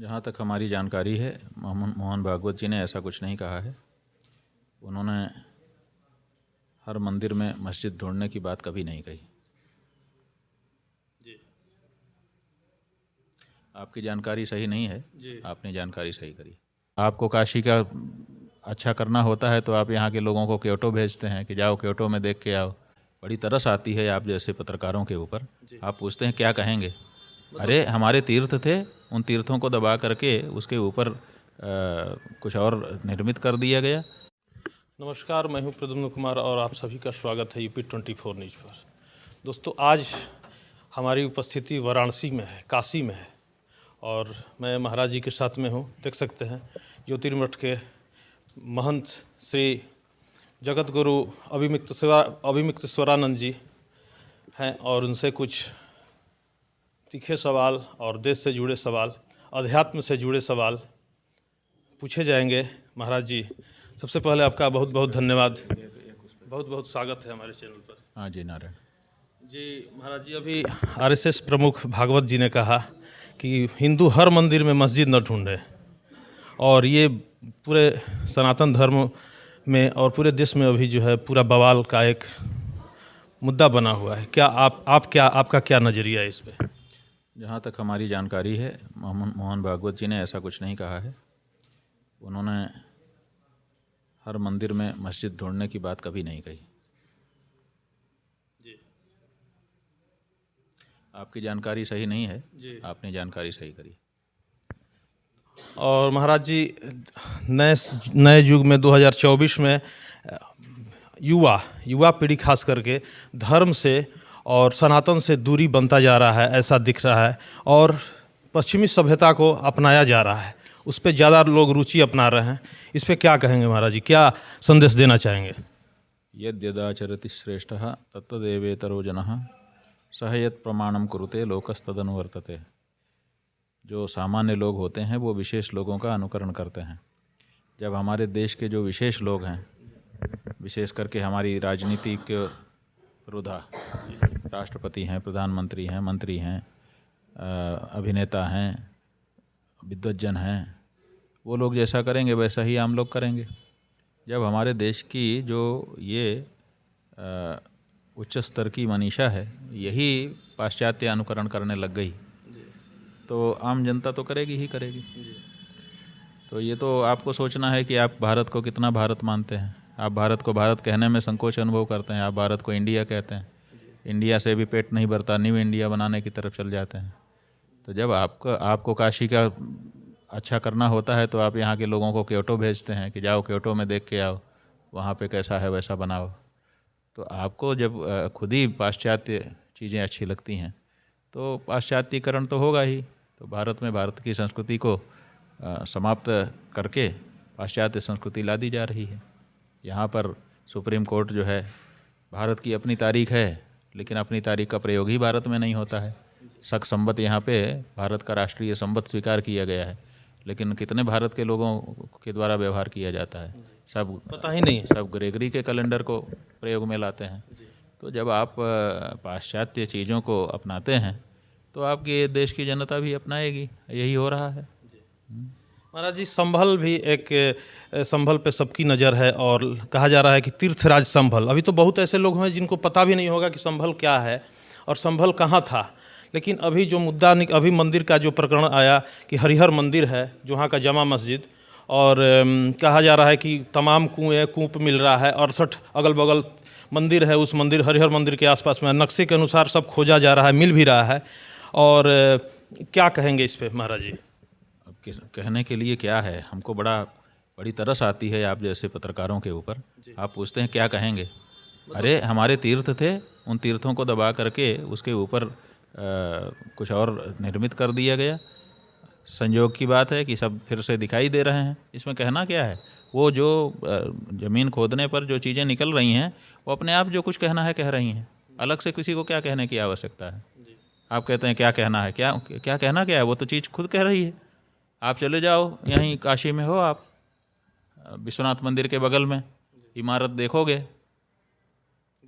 जहाँ तक हमारी जानकारी है, मोहन भागवत जी ने ऐसा कुछ नहीं कहा है। उन्होंने हर मंदिर में मस्जिद ढूंढने की बात कभी नहीं कही। जी आपकी जानकारी सही नहीं है जी। आपने जानकारी सही करी। आपको काशी का अच्छा करना होता है तो आप यहाँ के लोगों को क्योटो भेजते हैं कि जाओ क्योटो में देख के आओ। बड़ी तरस आती है आप जैसे पत्रकारों के ऊपर। आप पूछते हैं क्या कहेंगे। अरे हमारे तीर्थ थे, उन तीर्थों को दबा करके उसके ऊपर कुछ और निर्मित कर दिया गया। नमस्कार, मैं हूं प्रद्युम्न कुमार और आप सभी का स्वागत है यूपी 24 न्यूज़ पर। दोस्तों, आज हमारी उपस्थिति वाराणसी में है, काशी में है और मैं महाराज जी के साथ में हूं। देख सकते हैं ज्योतिर्मठ के महंत श्री जगत गुरु अभिमुक्तेश्वरानंद जी हैं और उनसे कुछ तीखे सवाल और देश से जुड़े सवाल, अध्यात्म से जुड़े सवाल पूछे जाएंगे। महाराज जी, सबसे पहले आपका बहुत बहुत धन्यवाद, बहुत बहुत स्वागत है हमारे चैनल पर। हाँ जी, नारायण जी महाराज जी, अभी आरएसएस प्रमुख भागवत जी ने कहा कि हिंदू हर मंदिर में मस्जिद न ढूंढे और ये पूरे सनातन धर्म में और पूरे देश में अभी जो है पूरा बवाल का एक मुद्दा बना हुआ है। क्या आपका क्या नज़रिया है इस पर? जहाँ तक हमारी जानकारी है, मोहन भागवत जी ने ऐसा कुछ नहीं कहा है। उन्होंने हर मंदिर में मस्जिद ढूंढने की बात कभी नहीं कही। जी आपकी जानकारी सही नहीं है जी। आपने जानकारी सही करी। और महाराज जी, नए युग में 2024 में युवा पीढ़ी खास करके धर्म से और सनातन से दूरी बनता जा रहा है, ऐसा दिख रहा है और पश्चिमी सभ्यता को अपनाया जा रहा है। उस पर ज़्यादा लोग रुचि अपना रहे हैं। इस पर क्या कहेंगे महाराज जी, क्या संदेश देना चाहेंगे? यद्यदाचरति श्रेष्ठः तत्तदेवेतरो जनः सह यत् प्रमाणम कुरुते लोकस्तदनुवर्तते। जो सामान्य लोग होते हैं वो विशेष लोगों का अनुकरण करते हैं। जब हमारे देश के जो विशेष लोग हैं, विशेष करके हमारी राजनीतिक रुधा, राष्ट्रपति हैं, प्रधानमंत्री हैं, मंत्री हैं, अभिनेता हैं, विद्वज्जन हैं, वो लोग जैसा करेंगे वैसा ही आम लोग करेंगे। जब हमारे देश की जो ये उच्च स्तर की मनीषा है यही पाश्चात्य अनुकरण करने लग गई तो आम जनता तो करेगी ही करेगी। तो ये तो आपको सोचना है कि आप भारत को कितना भारत मानते हैं। आप भारत को भारत कहने में संकोच अनुभव करते हैं। आप भारत को इंडिया कहते हैं। इंडिया से भी पेट नहीं भरता, न्यू इंडिया बनाने की तरफ चल जाते हैं। तो जब आपको काशी का अच्छा करना होता है तो आप यहाँ के लोगों को क्योटो भेजते हैं कि जाओ क्योटो में देख के आओ, वहाँ पे कैसा है वैसा बनाओ। तो आपको जब खुद ही पाश्चात्य चीज़ें अच्छी लगती हैं तो पाश्चात्यकरण तो होगा ही। तो भारत में भारत की संस्कृति को समाप्त करके पाश्चात्य संस्कृति ला दी जा रही है। यहाँ पर सुप्रीम कोर्ट जो है, भारत की अपनी तारीख है लेकिन अपनी तारीख का प्रयोग ही भारत में नहीं होता है। शक संवत यहाँ पे भारत का राष्ट्रीय संवत स्वीकार किया गया है लेकिन कितने भारत के लोगों के द्वारा व्यवहार किया जाता है, सब पता ही नहीं है। सब ग्रेगरी के कैलेंडर को प्रयोग में लाते हैं। तो जब आप पाश्चात्य चीज़ों को अपनाते हैं तो आपके देश की जनता भी अपनाएगी। यही हो रहा है। महाराज जी, संभल भी एक संभल पे सबकी नज़र है और कहा जा रहा है कि तीर्थराज संभल। अभी तो बहुत ऐसे लोग हैं जिनको पता भी नहीं होगा कि संभल क्या है और संभल कहाँ था। लेकिन अभी जो मुद्दा अभी मंदिर का जो प्रकरण आया कि हरिहर मंदिर है जो वहाँ का जमा मस्जिद, और कहा जा रहा है कि तमाम कूप मिल रहा है, 68 अगल बगल मंदिर है। उस मंदिर हरिहर मंदिर के आसपास में नक्शे के अनुसार सब खोजा जा रहा है, मिल भी रहा है। और क्या कहेंगे इस पे महाराज जी? अब कहने के लिए क्या है, हमको बड़ी तरस आती है आप जैसे पत्रकारों के ऊपर। आप पूछते हैं क्या कहेंगे। अरे हमारे तीर्थ थे, उन तीर्थों को दबा करके उसके ऊपर कुछ और निर्मित कर दिया गया। संयोग की बात है कि सब फिर से दिखाई दे रहे हैं। इसमें कहना क्या है? वो जो ज़मीन खोदने पर जो चीज़ें निकल रही हैं वो अपने आप जो कुछ कहना है कह रही हैं। अलग से किसी को क्या कहने की आवश्यकता है? आप कहते हैं क्या कहना है, क्या कहना क्या है? वो तो चीज़ खुद कह रही है। आप चले जाओ, यहीं काशी में हो आप, विश्वनाथ मंदिर के बगल में इमारत देखोगे,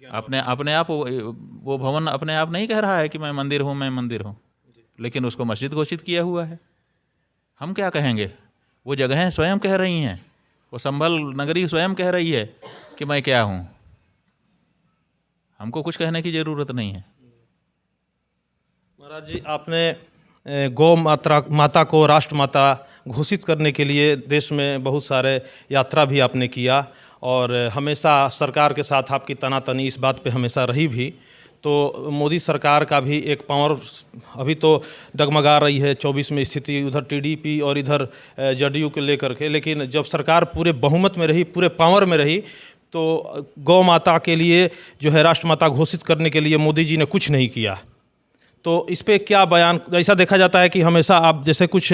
अपने आप वो भवन अपने आप नहीं कह रहा है कि मैं मंदिर हूँ, लेकिन उसको मस्जिद घोषित किया हुआ है। हम क्या कहेंगे? वो जगहें स्वयं कह रही हैं, वो संभल नगरी स्वयं कह रही है कि मैं क्या हूँ। हमको कुछ कहने की ज़रूरत नहीं है। महाराज जी, आपने गौ माता को राष्ट्रमाता घोषित करने के लिए देश में बहुत सारे यात्रा भी आपने किया, और हमेशा सरकार के साथ आपकी तनातनी इस बात पे हमेशा रही भी। तो मोदी सरकार का भी एक पावर अभी तो डगमगा रही है 24 में स्थिति, उधर टीडीपी और इधर जदयू को लेकर के। लेकिन जब सरकार पूरे बहुमत में रही, पूरे पावर में रही, तो गौ माता के लिए जो है राष्ट्रमाता घोषित करने के लिए मोदी जी ने कुछ नहीं किया। तो इस पे क्या बयान? ऐसा देखा जाता है कि हमेशा आप जैसे कुछ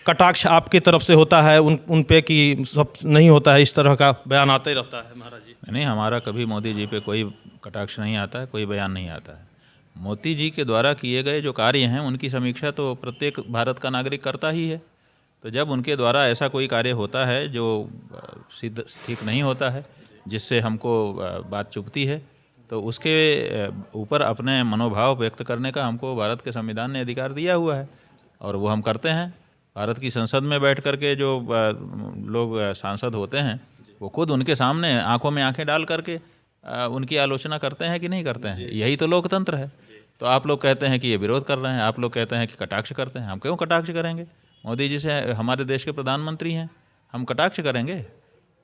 कटाक्ष आपकी तरफ से होता है उन पे कि सब नहीं होता है, इस तरह का बयान आता ही रहता है महाराज जी। नहीं, हमारा कभी मोदी जी पे कोई कटाक्ष नहीं आता है, कोई बयान नहीं आता है। मोदी जी के द्वारा किए गए जो कार्य हैं उनकी समीक्षा तो प्रत्येक भारत का नागरिक करता ही है। तो जब उनके द्वारा ऐसा कोई कार्य होता है जो सिद्ध ठीक नहीं होता है, जिससे हमको बात चुभती है, तो उसके ऊपर अपने मनोभाव व्यक्त करने का हमको भारत के संविधान ने अधिकार दिया हुआ है, और वो हम करते हैं। भारत की संसद में बैठ कर के जो लोग सांसद होते हैं, वो खुद उनके सामने आंखों में आंखें डाल करके उनकी आलोचना करते हैं कि नहीं करते हैं। यही तो लोकतंत्र है। तो आप लोग कहते हैं कि ये विरोध कर रहे हैं, आप लोग कहते हैं कि कटाक्ष करते हैं। हम क्यों कटाक्ष करेंगे? मोदी जी से हमारे देश के प्रधानमंत्री हैं, हम कटाक्ष करेंगे?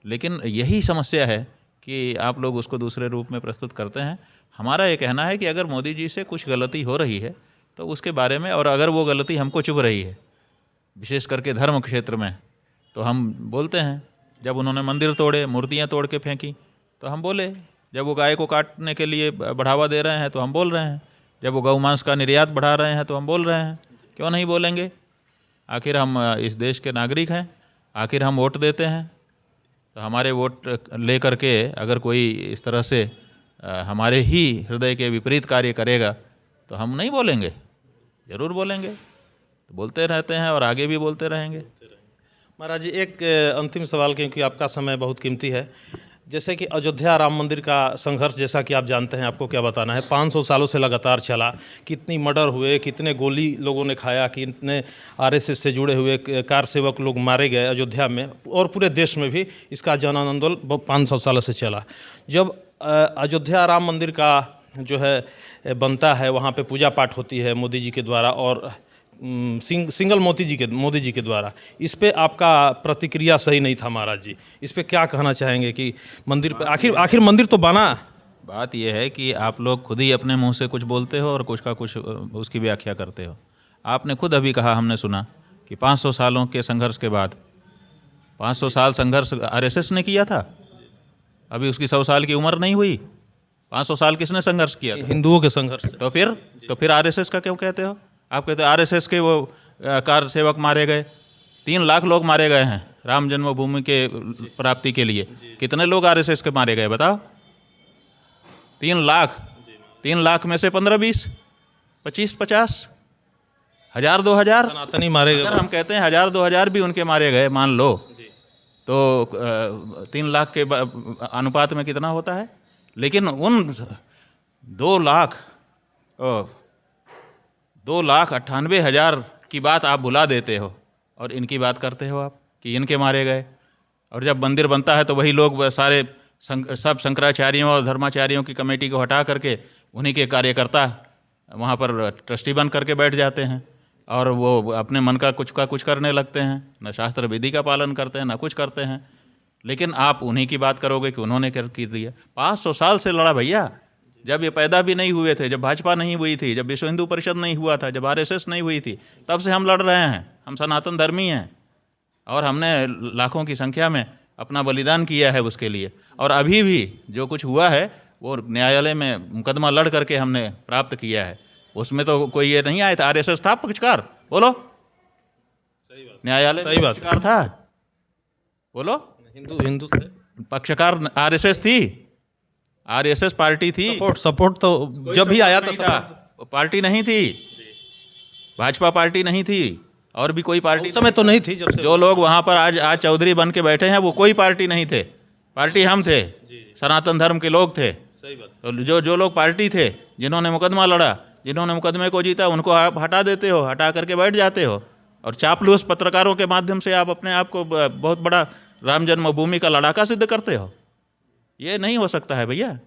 लेकिन यही समस्या है कि आप लोग उसको दूसरे रूप में प्रस्तुत करते हैं। हमारा ये कहना है कि अगर मोदी जी से कुछ गलती हो रही है तो उसके बारे में, और अगर वो गलती हमको चुभ रही है विशेष करके धर्म क्षेत्र में, तो हम बोलते हैं। जब उन्होंने मंदिर तोड़े, मूर्तियाँ तोड़ के फेंकी, तो हम बोले। जब वो गाय को काटने के लिए बढ़ावा दे रहे हैं तो हम बोल रहे हैं। जब वो गौ मांस का निर्यात बढ़ा रहे हैं तो हम बोल रहे हैं। क्यों नहीं बोलेंगे? आखिर हम इस देश के नागरिक हैं, आखिर हम वोट देते हैं। तो हमारे वोट ले करके अगर कोई इस तरह से हमारे ही हृदय के विपरीत कार्य करेगा तो हम नहीं बोलेंगे? ज़रूर बोलेंगे। तो बोलते रहते हैं और आगे भी बोलते रहेंगे। महाराज जी, एक अंतिम सवाल, क्योंकि आपका समय बहुत कीमती है। जैसे कि अयोध्या राम मंदिर का संघर्ष, जैसा कि आप जानते हैं, आपको क्या बताना है, 500 सालों से लगातार चला। कितनी मर्डर हुए, कितने गोली लोगों ने खाया, कितने आरएसएस से जुड़े हुए कार सेवक लोग मारे गए अयोध्या में, और पूरे देश में भी इसका जन आंदोलन 500 सालों से चला। जब अयोध्या राम मंदिर का जो है बनता है, वहाँ पे पूजा पाठ होती है मोदी जी के द्वारा, और सिंगल मोदी जी के द्वारा, इस पे आपका प्रतिक्रिया सही नहीं था महाराज जी। इस पे क्या कहना चाहेंगे कि मंदिर पे आखिर मंदिर तो बना? बात यह है कि आप लोग खुद ही अपने मुंह से कुछ बोलते हो और कुछ का कुछ उसकी व्याख्या करते हो। आपने खुद अभी कहा, हमने सुना कि 500 सालों के संघर्ष के बाद, 500 साल संघर्ष आरएसएस ने किया था। अभी उसकी 100 साल की उम्र नहीं हुई। 500 साल किसने संघर्ष किया? हिंदुओं के संघर्ष। तो फिर आरएसएस का क्यों कहते हो? आप कहते हो आरएसएस के वो कार सेवक मारे गए। 3 लाख लोग मारे गए हैं राम जन्मभूमि के प्राप्ति के लिए। कितने लोग आरएसएस के मारे गए बताओ? 3 लाख। 3 लाख में से 15-20, 25-50, 1000-2000 सनातनी मारे गए। अगर हम कहते हैं 1000-2000 भी उनके मारे गए, मान लो, तो 3 लाख के अनुपात में कितना होता है? लेकिन उन 2,98,000 की बात आप भुला देते हो और इनकी बात करते हो आप कि इनके मारे गए। और जब मंदिर बनता है तो वही लोग सारे सब शंकराचार्यों और धर्माचार्यों की कमेटी को हटा करके उन्हीं के कार्यकर्ता वहाँ पर ट्रस्टी बन करके बैठ जाते हैं, और वो अपने मन का कुछ करने लगते हैं। न शास्त्र विधि का पालन करते हैं, न कुछ करते हैं। लेकिन आप उन्हीं की बात करोगे कि उन्होंने क्या की दिया। 500 साल से लड़ा भैया। जब ये पैदा भी नहीं हुए थे, जब भाजपा नहीं हुई थी, जब विश्व हिंदू परिषद नहीं हुआ था, जब आरएसएस नहीं हुई थी, तब से हम लड़ रहे हैं। हम सनातन धर्मी हैं और हमने लाखों की संख्या में अपना बलिदान किया है उसके लिए। और अभी भी जो कुछ हुआ है वो न्यायालय में मुकदमा लड़ करके हमने प्राप्त किया है। उसमें तो कोई ये नहीं आया था। आरएसएस था पक्षकार? बोलो। सही बात। न्यायालय सही बात। पक्षकार था? बोलो। हिंदू थे। पक्षकार आरएसएस थी। आरएसएस पार्टी थी। सपोर्ट तो जब भी आया था पार्टी नहीं थी। भाजपा पार्टी नहीं थी और भी कोई पार्टी उस समय तो नहीं थी। जब जो लोग वहाँ पर आज चौधरी बन के बैठे हैं वो कोई पार्टी नहीं थे। पार्टी हम थे, सनातन धर्म के लोग थे। सही बात। तो जो लोग पार्टी थे, जिन्होंने मुकदमा लड़ा, जिन्होंने मुकदमे को जीता, उनको आप हटा देते हो, हटा करके बैठ जाते हो। और चापलूस पत्रकारों के माध्यम से आप अपने आप को बहुत बड़ा राम जन्मभूमि का लड़ाका सिद्ध करते हो। ये नहीं हो सकता है भैया।